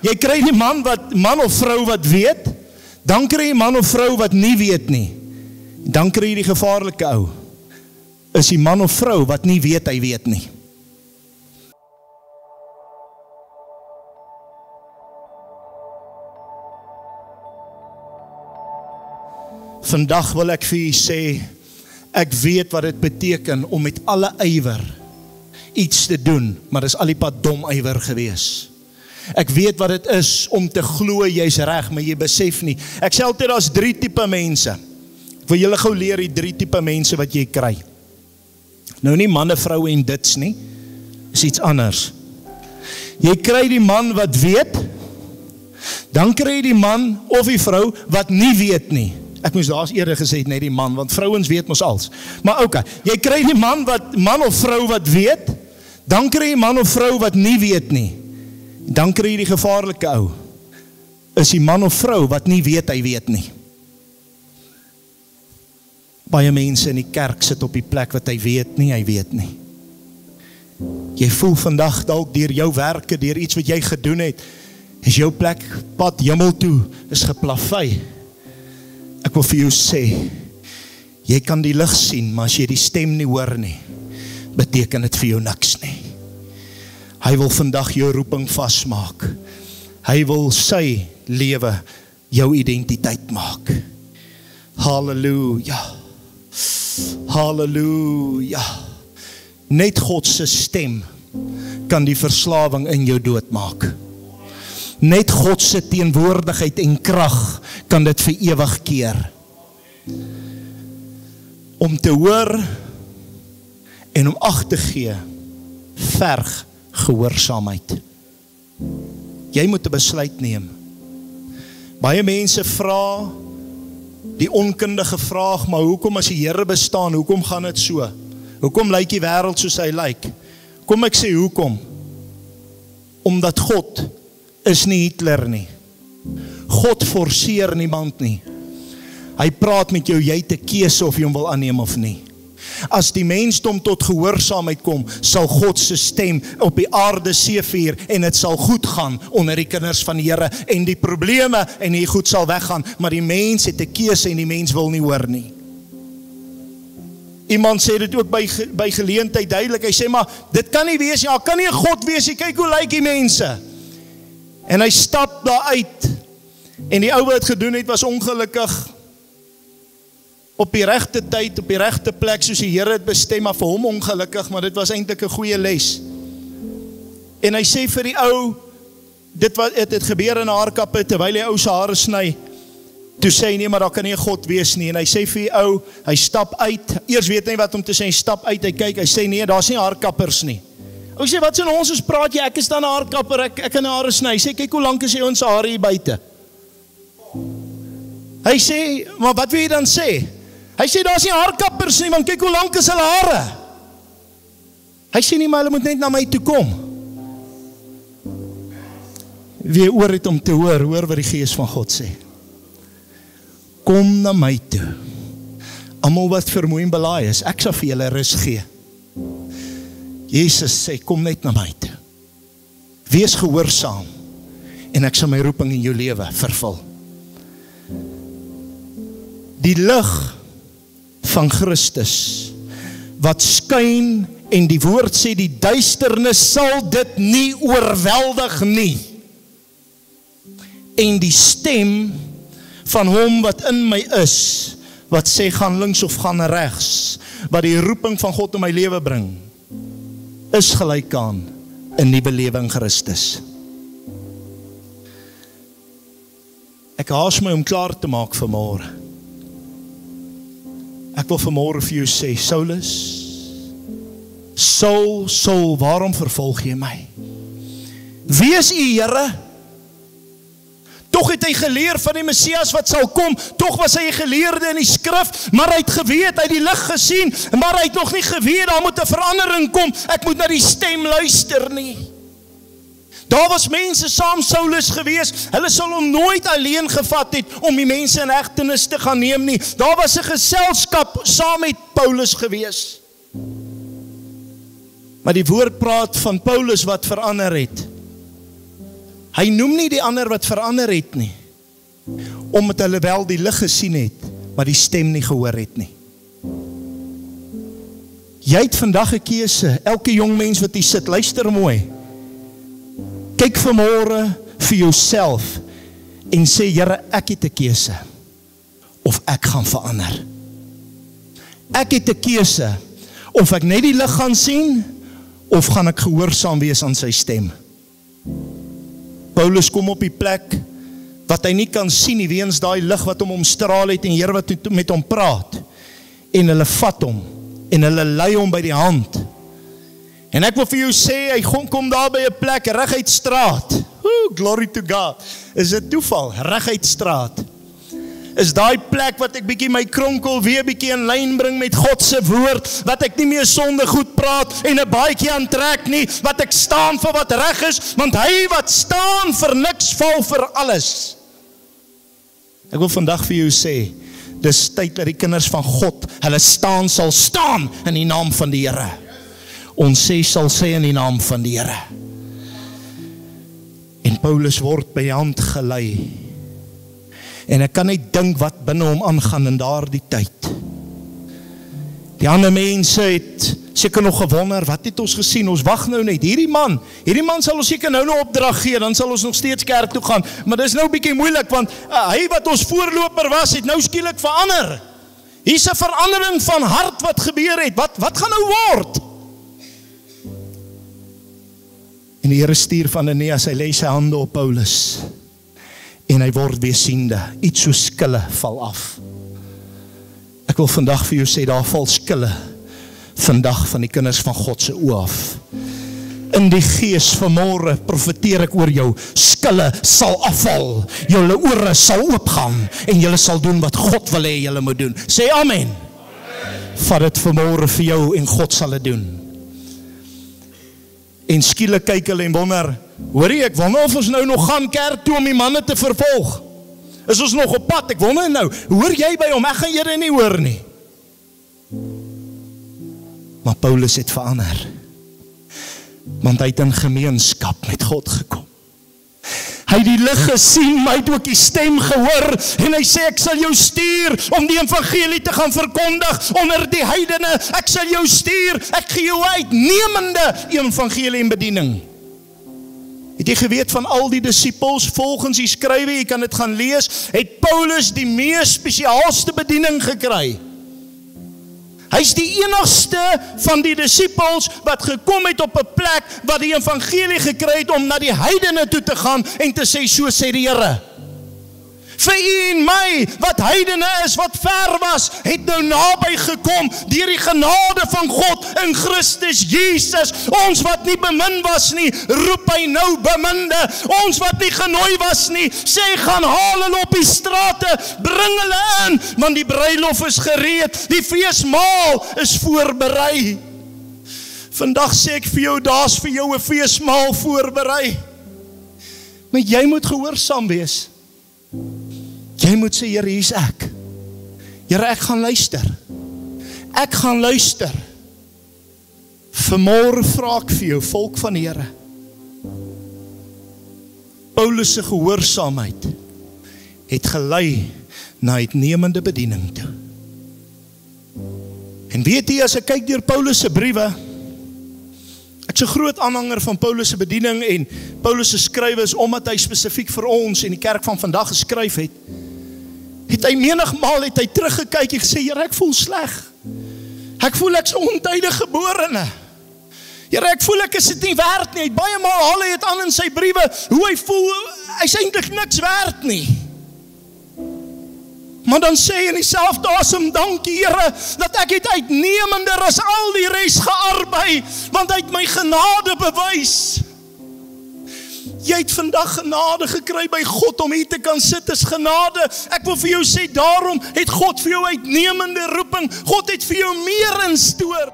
Jy kry die man of vrou wat weet, dan kry jy man of vrou wat nie weet nie. Dan kry jy die gevaarlike ou. Is die man of vrou wat nie weet, hy weet nie. Vandag wil ek vir julle sê, ek weet wat dit beteken om met alle ywer iets te doen, maar dis al die pad dom ywer gewees. Ek weet wat dit is om te glo jy's reg, maar jy besef nie. Ek sê altyd daar's 3 tipe mense. Ek wil julle gou leer die 3 tipe mense wat jy kry. Nou nie manne, vroue en dits nie, is iets anders. Jy kry die man wat weet, dan kry jy die man of die vrou wat nie weet nie. Ek moes daar's eerder gesê net die man, want vrouens weet mos als. Maar okay, jy kry die man of vrou wat weet, dan kry jy man of vrou wat nie weet nie. Dan kry jy die gevaarlike ou. Is die man of vrou wat nie weet, hy weet nie. Baie mense in die kerk sit op die plek wat hy weet nie. Jy voel vandag dalk deur jou werke, deur iets wat jy gedoen het, is jou plek pad hemel toe, is geplavei. Ek wil vir jou sê, jy kan die lig sien, maar as jy die stem nie hoor nie, beteken dit vir jou niks nie. Hy wil vandag jou roeping vasmaak. Hy wil sy lewe jou identiteit maak. Halleluja. Halleluja. Net God se stem kan die verslawing in jou doodmaak. Net God se teenwoordigheid en krag kan dit vir ewig keer. Om te hoor en om ag te gee, verg gehoorsaamheid. Jy moet 'n besluit neem. Baie mense vra die onkundige vraag, maar hoekom as die Here bestaan, hoekom gaan dit so? Hoekom lyk die wêreld soos hy lyk? Kom ek sê hoekom? Omdat God is nie Hitler nie. God forceer niemand nie. Hy praat met jou, jy het 'n keuse of jy hom wil aanneem of nie. As die mensdom tot gehoorsaamheid kom, sal God se stem op die aarde seëvier en dit sal goed gaan onder die kinders van die Here en die probleme en die goed sal weggaan, maar die mens het 'n keuse en die mens wil nie hoor nie. Iemand sê dit ook by geleentheid duidelik, hy sê maar dit kan nie wees, ja, kan nie 'n God wees, jy kyk hoe lyk die mense. En hy stap daar uit en die ou wat het gedoen het was ongelukkig op die regte tyd, op die regte plek, soos die Here het bestem, maar vir hom ongelukkig, maar dit was eintlik 'n goeie les. En hy sê vir die ou, dit het gebeur in haar kappe, terwyl die ou se hare sny, toe sê hy, nee, maar daar kan nie 'n God wees nie, en hy sê vir die ou, hy stap uit, eers weet hy wat om te sê, hy stap uit, hy kyk, hy sê, nee, daar's nie haarkappers nie. Ou sê, wat is in ons praat jy, ek is dan 'n haarkapper, ek kan hare sny, hy sê, kyk hoe lank is jy ons hare hier buite. Hy sê, maar wat wil jy dan sê? Hy sê, daar is nie haarkappers nie, want kyk hoe lank is hulle hare. Hy sê nie, maar hulle moet net na my toe kom. Wie oor het om te hoor wat die Gees van God sê. Kom na my toe. Almal wat vermoei en belaai is, ek sal vir julle rus gee. Jesus sê, kom net na my toe. Wees gehoorsaam, en ek sal my roeping in jou lewe vervul. Die lig van Christus, wat skyn, en die woord sê, die duisternis sal dit nie oorweldig nie. En die stem van hom wat in my is, wat sê, gaan links of gaan regs, wat die roeping van God in my lewe bring, is gelyk aan 'n nuwe lewe in Christus. Ek haas my om klaar te maak vir môre. Ek wil vanmôre vir jou sê, Saulus, Saul, waarom vervolg jy my? Wie is u, Here? Tog het hy geleer van die Messias wat sal kom, tog was hy 'n geleerde in die skrif, maar hy het geweet, hy het die lig gesien, maar hy het nog nie geweet, daar moet 'n verandering kom, ek moet na die stem luister nie. Daar was mense saam Saulus gewees, hulle sal hom nooit alleen gevat het, om die mense in hegtenis te gaan neem nie, daar was 'n geselskap saam met Paulus gewees. Maar die woord praat van Paulus wat verander het. Hy noem nie die ander wat verander het nie, omdat hulle wel die lig gesien het, maar die stem nie gehoor het nie. Jy het vandag 'n keuse, elke jong mens wat hier sit, luister mooi. Kyk vanmôre vir jouself en sê, Here, ek het 'n keuse, of ek gaan verander. Ek het 'n keuse, of ek net die lig gaan sien, of gaan ek gehoorsaam wees aan sy stem. Paulus kom op die plek, wat hy nie kan sien nie, weens daai lig wat hom omstraal het, en die Here wat met hom praat, en hulle vat hom, en hulle lei hom by die hand. En ek wil vir jou sê, hy kom daar by 'n plek, reguit straat. Glory to God. Is dit toeval? Reguit straat. Is daai plek wat ek bietjie my kronkel weer bietjie in lyn bring met God se woord, wat ek nie meer sonde goed praat en 'n baadjie aantrek nie, wat ek staan vir wat reg is, want hy wat staan vir niks val vir alles. Ek wil vandag vir jou sê, dis tyd dat die kinders van God, hulle sal staan in die naam van die Here. Ons sal sê in die naam van die Here. En Paulus word by die hand gelei. En ek kan net dink wat binne hom aangaan in daardie tyd. Die ander mense het seker nog gewonder, wat het ons gesien? Ons wag nou net, hierdie man sal ons seker nou opdrag gee, dan sal ons nog steeds kerk toe gaan, maar dis nou bietjie moeilik, want hy wat ons voorloper was, het nou skielik verander. Hier's 'n verandering van hart wat gebeur het, wat gaan nou word? En die Here stuur van Aeneas, hy lê sy hande op Paulus, en hy word weer siende, iets so skille val af. Ek wil vandag vir jou sê, daar val skille vandag van die kinders van God se oë af. In die gees vanmôre profeteer ek oor jou, skille sal afval, julle ore sal oopgaan, en julle sal doen wat God wil hê julle moet doen. Sê amen. Vat dit vanmôre vir jou en God sal dit doen. En skielik kyk hulle en wonder, hoorie, ek wonder of ons nou nog gaan kerk toe om die manne te vervolg. Is ons nog op pad? Ek wonder nou, hoor jy by hom? Ek gaan julle nie hoor nie. Maar Paulus het verander, want hy het in gemeenskap met God gekom. Hy het die lig gesien, maar hy het ook die stem gehoor, en hy sê, ek sal jou stuur om die evangelie te gaan verkondig onder die heidene, ek sal jou stuur, ek gee jou uitnemende evangelie en bediening. Het jy geweet van al die disippels, volgens die skrywe, jy kan dit gaan lees, het Paulus die mees spesiaalste bediening gekry. Hy is die enigste van die disippels wat gekom het op 'n plek wat die evangelie gekry het om na die heidene toe te gaan en te sê, so sê die Here. Vir u en my, wat heidene is, wat ver was, het nou naby gekom deur die genade van God in Christus Jesus. Ons wat nie bemin was nie, roep hy nou beminde. Ons wat nie genooi was nie, sê gaan haal hulle op die strate, bring hulle in, want die bruilof is gereed, die feesmaal is voorberei. Vandag sê ek vir jou, daar's vir jou 'n feesmaal voorberei. Maar jy moet gehoorsaam wees. Jy moet sê, Here, hier's ek. Here, ek gaan luister. Ek gaan luister. Vanmôre vra ek vir jou, volk van die Here. Paulus se gehoorsaamheid het gelei na uitnemende bediening toe. En weet jy, as ek kyk deur Paulus se briewe, ek's 'n groot aanhanger van Paulus se bediening en Paulus se skrywe is omdat hy spesifiek vir ons en die kerk van vandag geskryf het. Het hy menigmaal teruggekyk en gesê, Here, ek voel sleg. Ek voel ek's 'n ontydige geborene. Here, ek voel ek is dit nie werd nie. Hy het baie maal haal hy het aan in sy briewe hoe hy voel, hy's eintlik niks werd nie. Maar dan sê hy in dieselfde asem, dankie Here, dat ek het uitnemender as al die res gearbei, want hy het my genade bewys. Jy het vandag genade gekry by God om hier te kan sit, is genade. Ek wil vir jou sê, daarom het God vir jou uitnemende roeping. God het vir jou meer instoor.